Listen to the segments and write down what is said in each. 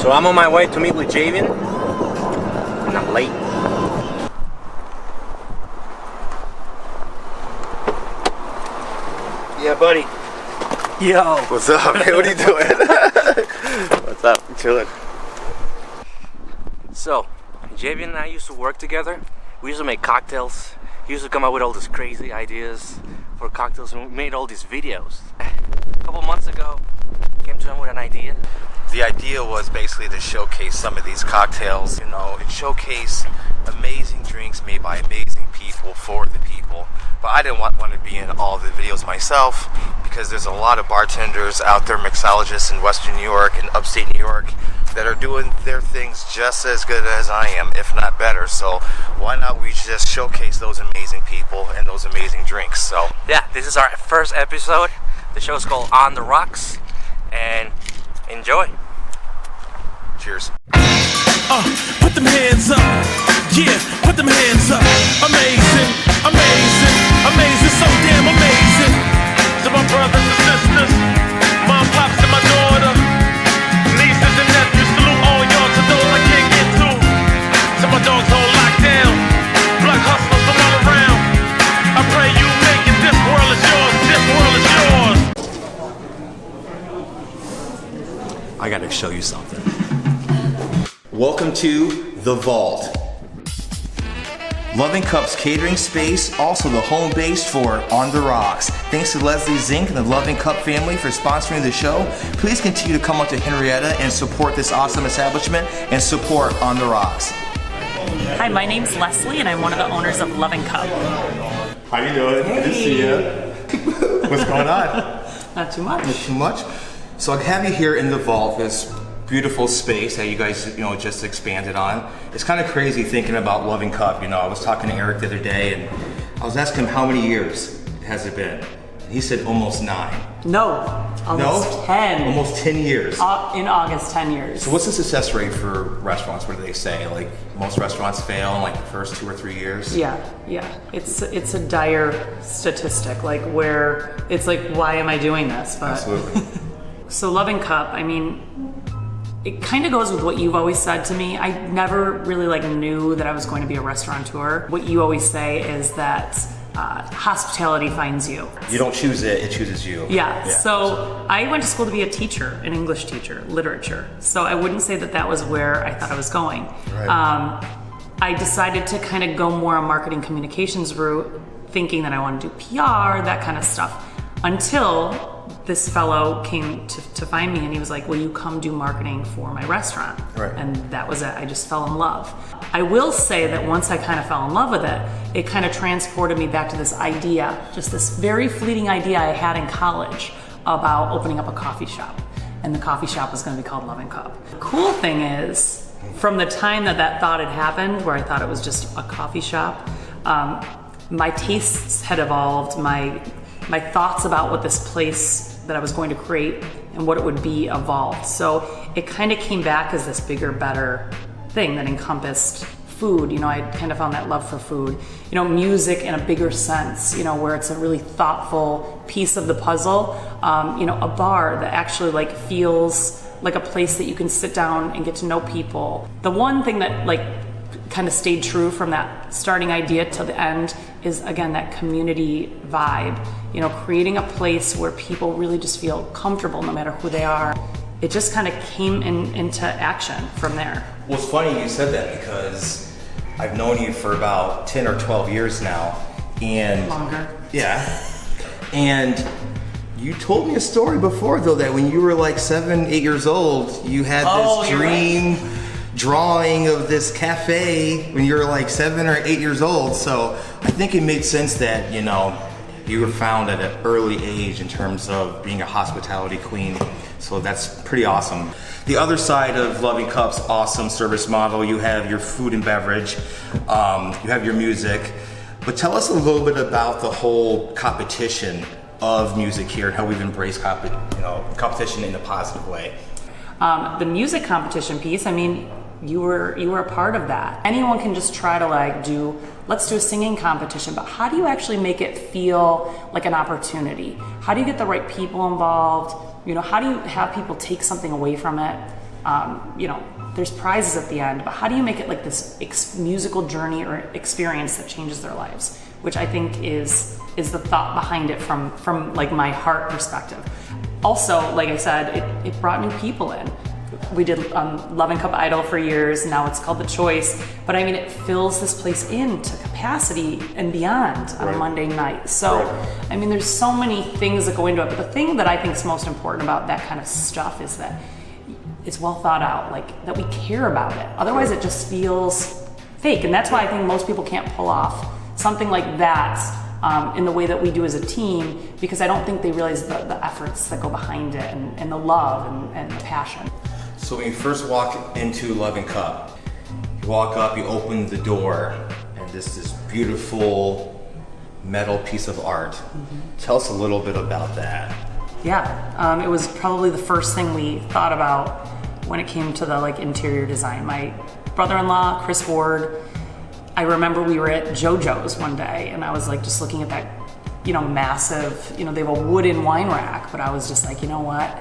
So I'm on my way to meet with Javian, and I'm late. Yeah, buddy. Yo. What's up, man? What are you doing? What's up? I'm chilling. So, Javian and I used to work together. We used to make cocktails. He used to come up with all these crazy ideas for cocktails, and we made all these videos. A couple months ago, came to him with an idea. The idea was basically to showcase some of these cocktails, you know, and showcase amazing drinks made by amazing people for the people. But I didn't want to be in all the videos myself because there's a lot of bartenders out there, mixologists in Western New York and upstate New York that are doing their things just as good as I am, if not better. So why not we just showcase those amazing people and those amazing drinks? So yeah, this is our first episode. The show is called On the Rocks, and enjoy. Cheers. Put them hands up. Yeah, put them hands up. Amazing, amazing, amazing, so damn amazing. To my brothers and sisters, mom, pops, and my daughter, nieces and nephews, salute all y'all. To those I can't get to, to my dogs on lockdown, black hustlers from all around. I pray you make it. This world is yours. This world is yours. I gotta show you something. Welcome to The Vault. Lovin Cup's catering space, also the home base for On the Rocks. Thanks to Leslie Zink and the Lovin Cup family for sponsoring the show. Please continue to come up to Henrietta and support this awesome establishment and support On the Rocks. Hi, my name's Leslie and I'm one of the owners of Lovin Cup. How you doing? Good to see you. What's going on? Not too much. Not too much. So I have you here in The Vault, this beautiful space that you guys, just expanded on. It's kind of crazy thinking about Lovin Cup. I was talking to Eric the other day, and I was asking him how many years has it been. He said almost 9. No, almost 10. Almost 10 years. In August, 10 years. So what's the success rate for restaurants? What do they say? Like most restaurants fail in like the first 2 or 3 years? Yeah. It's a dire statistic, like where it's like, why am I doing this? But Absolutely. So Lovin Cup, it kind of goes with what you've always said to me. I never really knew that I was going to be a restaurateur. What you always say is that hospitality finds you. You don't choose it, it chooses you. Yeah. So I went to school to be a teacher, an English teacher, literature. So I wouldn't say that was where I thought I was going. Right. I decided to kind of go more on marketing communications route, thinking that I wanted to do PR, that kind of stuff, until this fellow came to find me and he was like, will you come do marketing for my restaurant? Right. And that was it. I just fell in love. I will say that once I kind of fell in love with it, it kind of transported me back to this idea, just this very fleeting idea I had in college about opening up a coffee shop. And the coffee shop was going to be called Lovin Cup. The cool thing is, from the time that thought had happened, where I thought it was just a coffee shop, my tastes had evolved, my thoughts about what this place that I was going to create and what it would be evolved. So it kind of came back as this bigger, better thing that encompassed food. I kind of found that love for food. Music in a bigger sense, where it's a really thoughtful piece of the puzzle. A bar that actually feels like a place that you can sit down and get to know people. The one thing that kind of stayed true from that starting idea to the end is, again, that community vibe. Creating a place where people really just feel comfortable no matter who they are. It just kind of came into action from there. Well, it's funny you said that because I've known you for about 10 or 12 years now. And Longer. Yeah. And you told me a story before, though, that when you were 7, 8 years old, you had this dream drawing of this cafe when you were 7 or 8 years old. So I think it made sense that, you were found at an early age in terms of being a hospitality queen. So that's pretty awesome. The other side of Lovin Cup's awesome service model, you have your food and beverage, you have your music. But tell us a little bit about the whole competition of music here and how we've embraced competition in a positive way. The music competition piece, you were a part of that. Anyone can just try to let's do a singing competition, but how do you actually make it feel like an opportunity? How do you get the right people involved? How do you have people take something away from it? You know, there's prizes at the end, but how do you make it like this musical journey or experience that changes their lives? Which I think is the thought behind it from like my heart perspective. Also, like I said, it brought new people in. We did Lovin Cup Idol for years, now it's called The Choice, but I mean, it fills this place into capacity and beyond on a Monday night. So, I mean, there's so many things that go into it, but the thing that I think is most important about that kind of stuff is that it's well thought out, like that we care about it. Otherwise it just feels fake, and that's why I think most people can't pull off something like that in the way that we do as a team, because I don't think they realize the efforts that go behind it and the love and the passion. So when you first walk into Lovin Cup, you walk up, you open the door, and this beautiful metal piece of art. Tell us a little bit about that. Yeah, it was probably the first thing we thought about when it came to the like interior design. My brother-in-law, Chris Ward, I remember we were at JoJo's one day, and I was like just looking at that, you know, massive, you know, they have a wooden wine rack, but I was just like, you know what?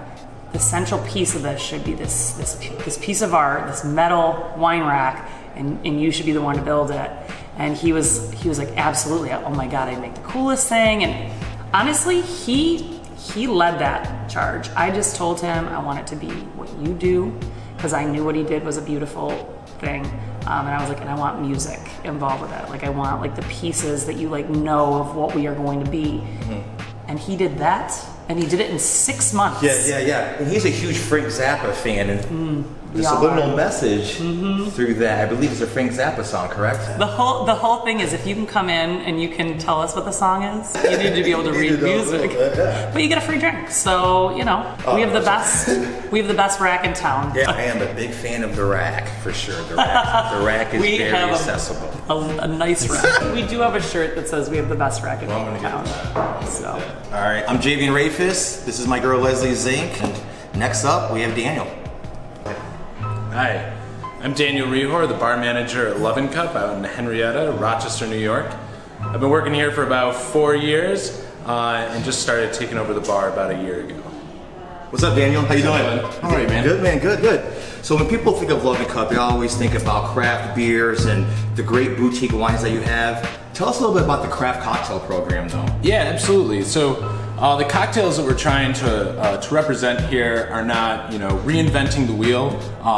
The central piece of this should be this piece of art, this metal wine rack, and you should be the one to build it. And he was like, absolutely, oh my God, I'd make the coolest thing. And honestly, he led that charge. I just told him I want it to be what you do, because I knew what he did was a beautiful thing. And I was like, and I want music involved with it. Like I want like the pieces that you like know of what we are going to be. And he did that. And he did it in 6 months. Yeah. And he's a huge Frank Zappa fan, and the subliminal message through that, I believe, is a Frank Zappa song, correct? The whole thing is, if you can come in and you can tell us what the song is, you need to be able to read music. But you get a free drink, so you know we have the best rack in town. Yeah, I am a big fan of the rack for sure. The rack is very accessible. A nice rack. We do have a shirt that says we have the best rack in town. So. All right, I'm Javian Rafis. This is my girl Leslie Zink, and next up we have Daniel. Hi, I'm Daniel Rehor, the bar manager at Lovin Cup out in Henrietta, Rochester, New York. I've been working here for about 4 years and just started taking over the bar about a year ago. What's up, Daniel? How you doing? All right, man. Good, man. Good. So when people think of Lovin Cup, they always think about craft beers and the great boutique wines that you have. Tell us a little bit about the craft cocktail program, though. Yeah, absolutely. So the cocktails that we're trying to represent here are not, reinventing the wheel.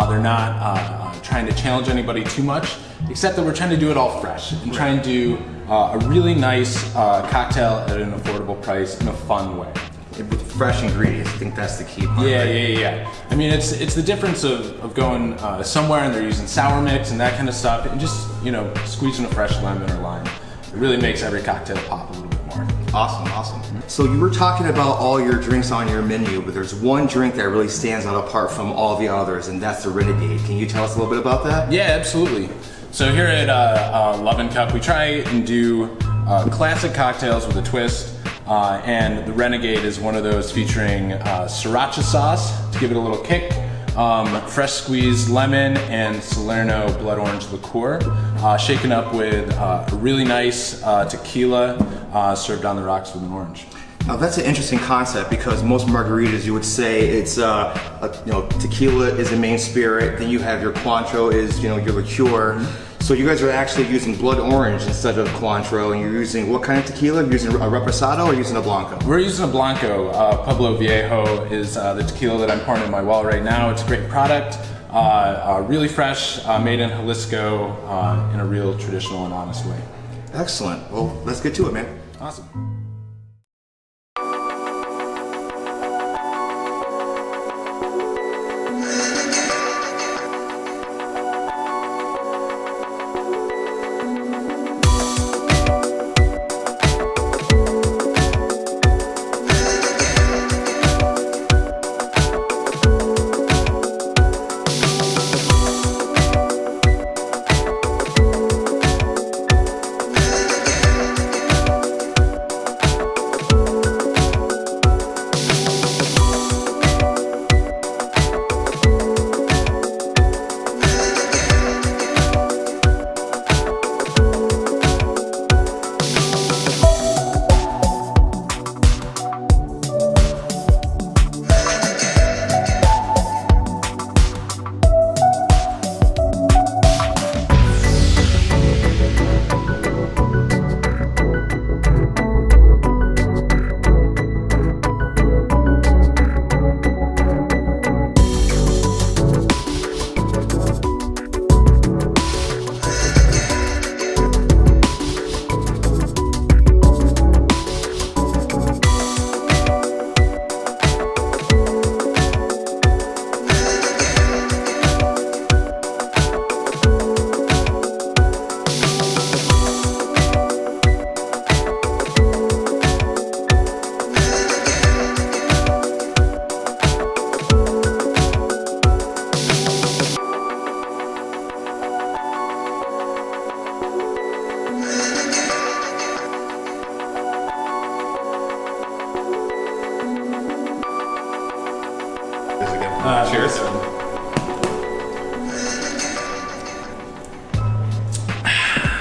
They're not trying to challenge anybody too much, except that we're trying to do it all fresh and try and do a really nice cocktail at an affordable price in a fun way. With fresh ingredients, I think that's the key part. Yeah. I mean, it's the difference of going somewhere and they're using sour mix and that kind of stuff, and just squeezing a fresh lemon or lime. It really makes every cocktail pop a little bit more. Awesome. So you were talking about all your drinks on your menu, but there's one drink that really stands out apart from all the others, and that's the Renegade. Can you tell us a little bit about that? Yeah, absolutely. So here at Lovin Cup, we try and do classic cocktails with a twist. And the Renegade is one of those featuring sriracha sauce to give it a little kick, fresh squeezed lemon, and Salerno blood orange liqueur, shaken up with a really nice tequila served on the rocks with an orange. Now that's an interesting concept, because most margaritas you would say it's tequila is the main spirit, then you have your Cointreau is your liqueur. So you guys are actually using blood orange instead of Cointreau, and you're using what kind of tequila? You're using a Reposado or using a Blanco? We're using a Blanco. Pueblo Viejo is the tequila that I'm pouring in my well right now. It's a great product, really fresh, made in Jalisco in a real traditional and honest way. Excellent. Well, let's get to it, man. Awesome.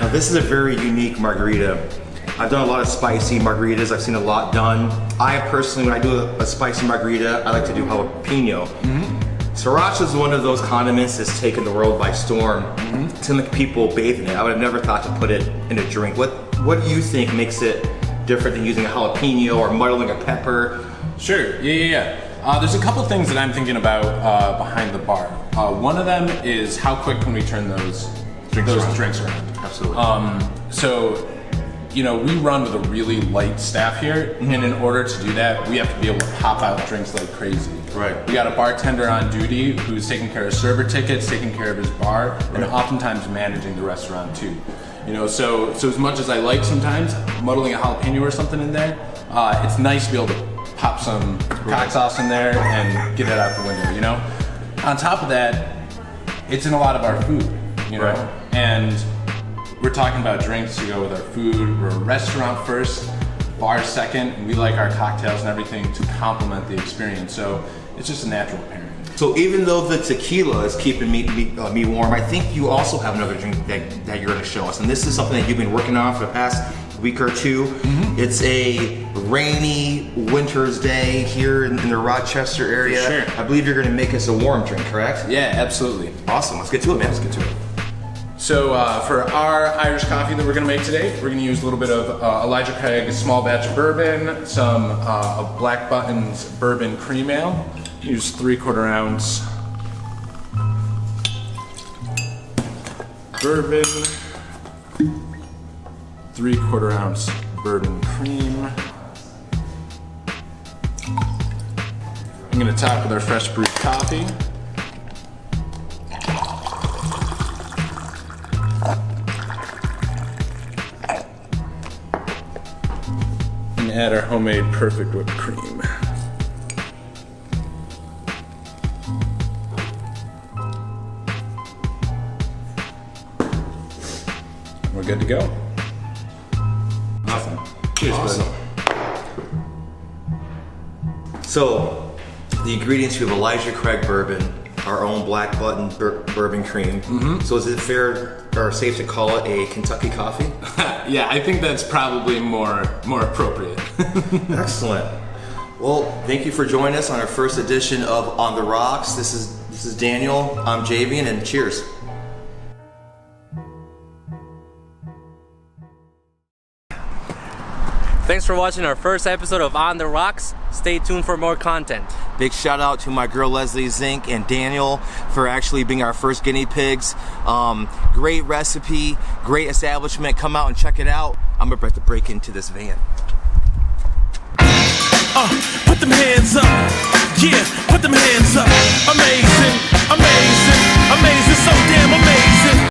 Now this is a very unique margarita. I've done a lot of spicy margaritas. I've seen a lot done. I personally, when I do a spicy margarita, I like to do jalapeno. Sriracha is one of those condiments that's taken the world by storm. It's gonna make people bathe in it. I would have never thought to put it in a drink. What do you think makes it different than using a jalapeno or muddling a pepper? Sure, yeah. There's a couple things that I'm thinking about behind the bar. One of them is how quick can we turn those drinks around. Absolutely. So, you know, we run with a really light staff here, and in order to do that, we have to be able to pop out drinks like crazy. Right. We got a bartender on duty who's taking care of server tickets, taking care of his bar, and oftentimes managing the restaurant too. You know, so as much as I like sometimes muddling a jalapeno or something in there, it's nice to be able to pop some hot sauce in there and get it out the window, you know? On top of that, it's in a lot of our food, you know? And we're talking about drinks to go with our food. We're a restaurant first, bar second, and we like our cocktails and everything to complement the experience. So it's just a natural pairing. So even though the tequila is keeping me warm, I think you also have another drink that you're going to show us. And this is something that you've been working on for the past week or two. It's a rainy winter's day here in the Rochester area. Sure. I believe you're going to make us a warm drink, correct? Yeah, absolutely. Awesome. Let's get to it, man. Let's get to it. So for our Irish coffee that we're gonna make today, we're gonna use a little bit of Elijah Craig small batch bourbon, some of Black Button's bourbon cream ale. Use 3/4 ounce bourbon, 3/4 ounce bourbon cream. I'm gonna top with our fresh brewed coffee. And add our homemade perfect whipped cream. We're good to go. Awesome. Cheers, Awesome. So, the ingredients, we have Elijah Craig bourbon, our own Black Button bourbon cream. So is it fair or safe to call it a Kentucky coffee? Yeah, I think that's probably more appropriate. Excellent. Well, thank you for joining us on our first edition of On the Rocks. This is Daniel. I'm Javian, and cheers. Thanks for watching our first episode of On the Rocks. Stay tuned for more content. Big shout out to my girl Leslie Zink and Daniel for actually being our first guinea pigs. Great recipe, great establishment. Come out and check it out. I'm about to break into this van. Put them hands up. Yeah, put them hands up. Amazing.